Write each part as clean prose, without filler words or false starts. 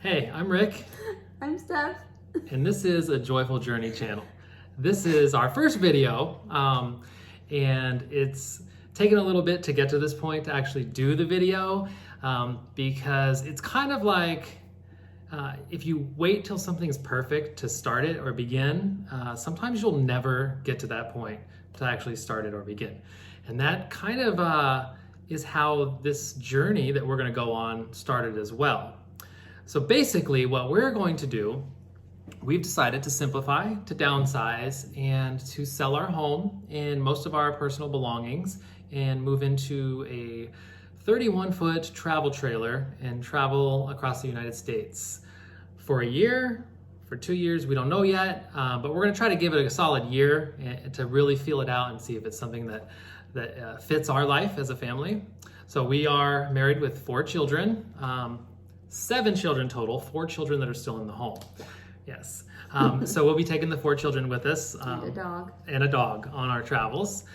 Hey, I'm Rick, I'm Steph. and this is a Joyful Journey channel. This is our first video, and it's taken a little bit to get to this point to actually do the video, because it's kind of like if you wait till something's perfect to start it or begin, sometimes you'll never get to that point to actually start it or begin. And that kind of is how this journey that we're going to go on started as well. So basically what we're going to do, we've decided to simplify, to downsize, and to sell our home and most of our personal belongings and move into a 31-foot travel trailer and travel across the United States for a year, for 2 years, we don't know yet, but we're gonna try to give it a solid year to really feel it out and see if it's something that fits our life as a family. So we are married with 4 children, 7 children total, 4 children that are still in the home. Yes. So we'll be taking the 4 children with us. And a dog on our travels.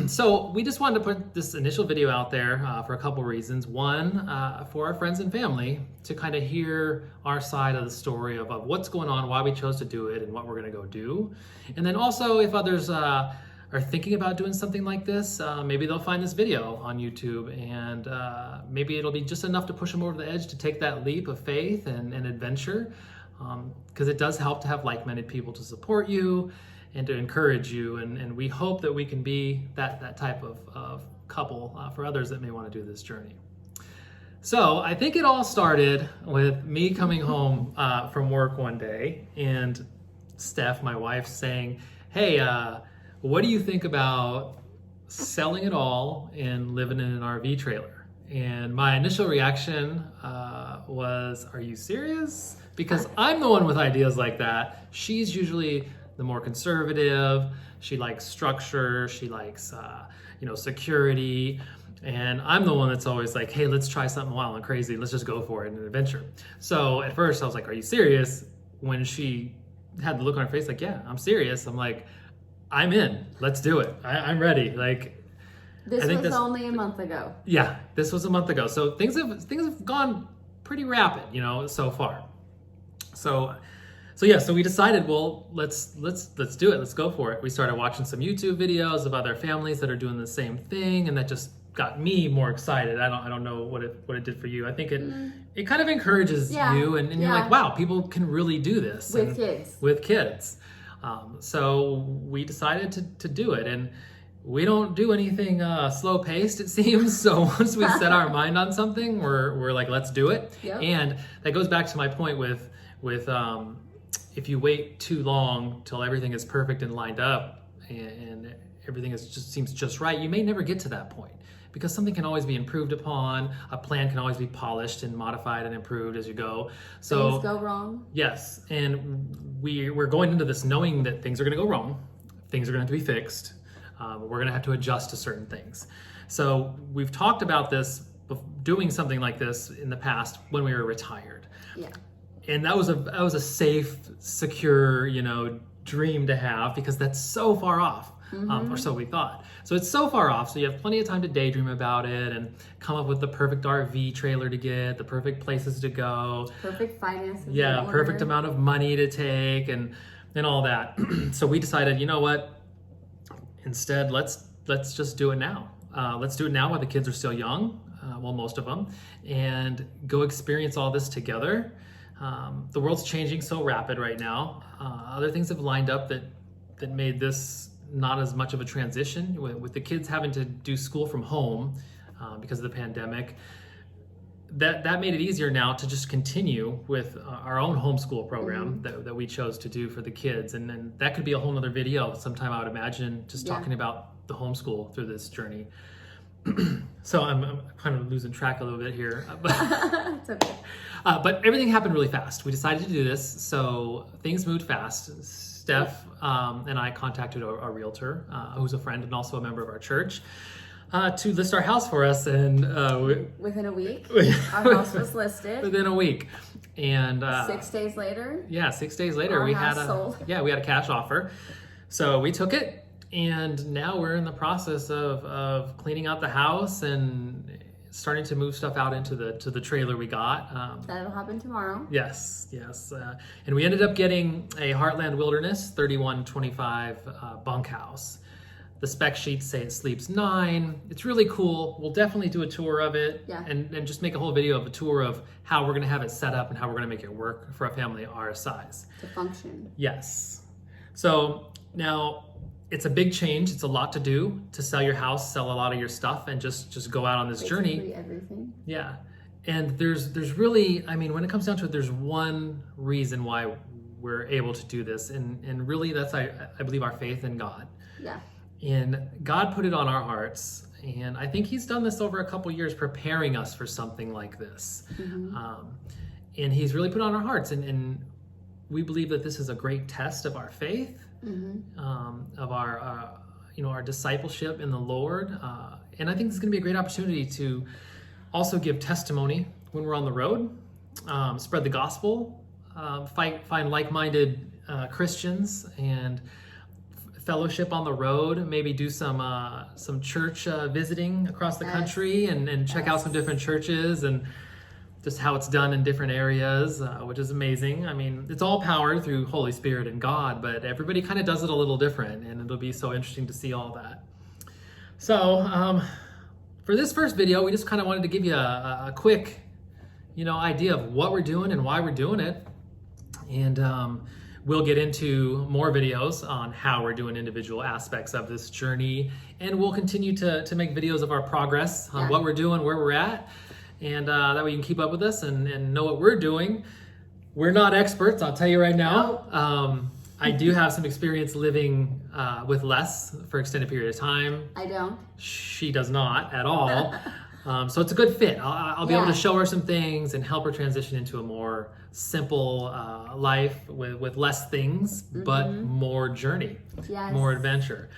So we just wanted to put this initial video out there for a couple reasons. One, for our friends and family to kind of hear our side of the story of what's going on, why we chose to do it, and what we're going to go do. And then also if others are thinking about doing something like this, maybe they'll find this video on YouTube and maybe it'll be just enough to push them over the edge to take that leap of faith and adventure, because it does help to have like-minded people to support you and to encourage you, and we hope that we can be that type of couple for others that may want to do this journey. So I think it all started with me coming home from work one day and Steph, my wife, saying, hey, what do you think about selling it all and living in an RV trailer? And my initial reaction was, are you serious? Because I'm the one with ideas like that. She's usually the more conservative. She likes structure. She likes, security. And I'm the one that's always like, hey, let's try something wild and crazy. Let's just go for it, an adventure. So at first I was like, are you serious? When she had the look on her face, like, yeah, I'm serious. I'm like, I'm in. Let's do it. I'm ready. Like, this was only a month ago. Yeah, this was a month ago. So things have gone pretty rapid, so far. So we decided, well, let's do it. Let's go for it. We started watching some YouTube videos of other families that are doing the same thing, and that just got me more excited. I don't know what it did for you. I think it kind of encourages you, and you're like, wow, people can really do this with kids. So we decided to do it, and we don't do anything slow paced, it seems. So once we set our mind on something, we're like, let's do it. Yep. And that goes back to my point with if you wait too long till everything is perfect and lined up and everything seems just right, you may never get to that point, because something can always be improved upon. A plan can always be polished and modified and improved as you go. So things go wrong. Yes, and we're going into this knowing that things are going to go wrong. Things are going to have to be fixed. We're going to have to adjust to certain things. So we've talked about this, doing something like this in the past when we were retired. Yeah. And that was a safe, secure, dream to have, because that's so far off, or so we thought. So it's so far off, so you have plenty of time to daydream about it and come up with the perfect RV trailer to get, the perfect places to go, perfect finances. Yeah, perfect amount of money to take, and all that. So we decided, you know what? Instead, let's just do it now. Let's do it now while the kids are still young, well, most of them, and go experience all this together. The world's changing so rapid right now. Other things have lined up that made this not as much of a transition, with the kids having to do school from home because of the pandemic. That made it easier now to just continue with our own homeschool program that we chose to do for the kids. And then that could be a whole nother video sometime, I would imagine, just talking about the homeschool through this journey. So I'm kind of losing track a little bit here. It's okay. But everything happened really fast. We decided to do this, so things moved fast. Steph and I contacted a realtor who's a friend and also a member of our church to list our house for us, and within a week, our house was listed. Within a week, and 6 days later. Yeah, 6 days later, we had a cash offer. So we took it, and now we're in the process of cleaning out the house and starting to move stuff out into the trailer we got. That'll happen tomorrow. Yes. And we ended up getting a Heartland Wilderness 3125 bunkhouse. The spec sheets say it sleeps 9. It's really cool. We'll definitely do a tour of it and just make a whole video of a tour of how we're gonna have it set up and how we're gonna make it work for a family our size. To function. Yes. So now it's a big change. It's a lot to do to sell your house, sell a lot of your stuff, and just go out on this journey. Everything. Yeah. And there's really, I mean, when it comes down to it, there's one reason why we're able to do this. And really that's, I believe, our faith in God. Yeah. And God put it on our hearts. And I think he's done this over a couple years, preparing us for something like this. And he's really put on our hearts. And we believe that this is a great test of our faith, of our, our discipleship in the Lord. And I think this is going to be a great opportunity to also give testimony when we're on the road, spread the gospel, find like-minded Christians, and fellowship on the road, maybe do some church visiting across the country and check out some different churches and just how it's done in different areas, which is amazing. I mean, it's all powered through Holy Spirit and God, but everybody kind of does it a little different, and it'll be so interesting to see all that. So for this first video, we just kind of wanted to give you a quick, idea of what we're doing and why we're doing it. And we'll get into more videos on how we're doing individual aspects of this journey. And we'll continue to make videos of our progress on what we're doing, where we're at. And that way you can keep up with us and know what we're doing. We're not experts, I'll tell you right now. I do have some experience living with Les for an extended period of time. I don't. She does not at all. So it's a good fit. I'll be able to show her some things and help her transition into a more simple life with less things, but more journey, more adventure.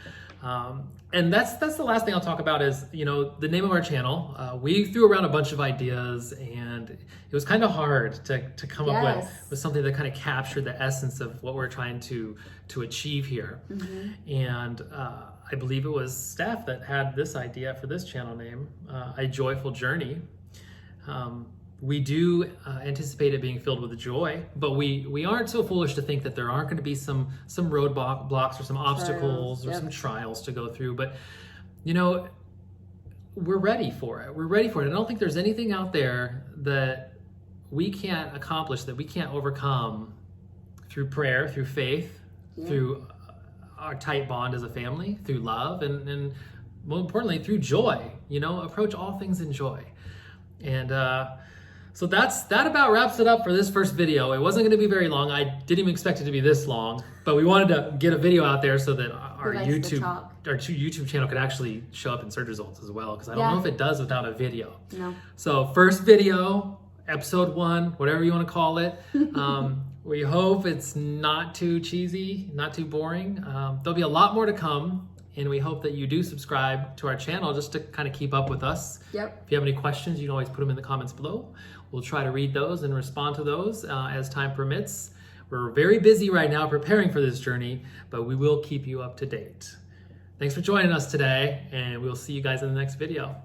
And that's the last thing I'll talk about is, the name of our channel. We threw around a bunch of ideas, and it was kind of hard to come up with something that kind of captured the essence of what we're trying to achieve here. And I believe it was staff that had this idea for this channel name, A Joyful Journey. We do anticipate it being filled with joy, but we aren't so foolish to think that there aren't going to be some roadblocks or some obstacles or some trials to go through. But we're ready for it. We're ready for it. I don't think there's anything out there that we can't accomplish, that we can't overcome through prayer, through faith, through our tight bond as a family, through love, and more importantly, through joy. Approach all things in joy. And so that about wraps it up for this first video. It wasn't going to be very long. I didn't even expect it to be this long, but we wanted to get a video out there so that our YouTube channel could actually show up in search results as well, because I don't know if it does without a video. No. So first video, episode 1, whatever you want to call it. We hope it's not too cheesy, not too boring. There'll be a lot more to come. And we hope that you do subscribe to our channel just to kind of keep up with us. If you have any questions, you can always put them in the comments below. We'll try to read those and respond to those as time permits. We're very busy right now preparing for this journey, but we will keep you up to date. Thanks for joining us today, and we'll see you guys in the next video.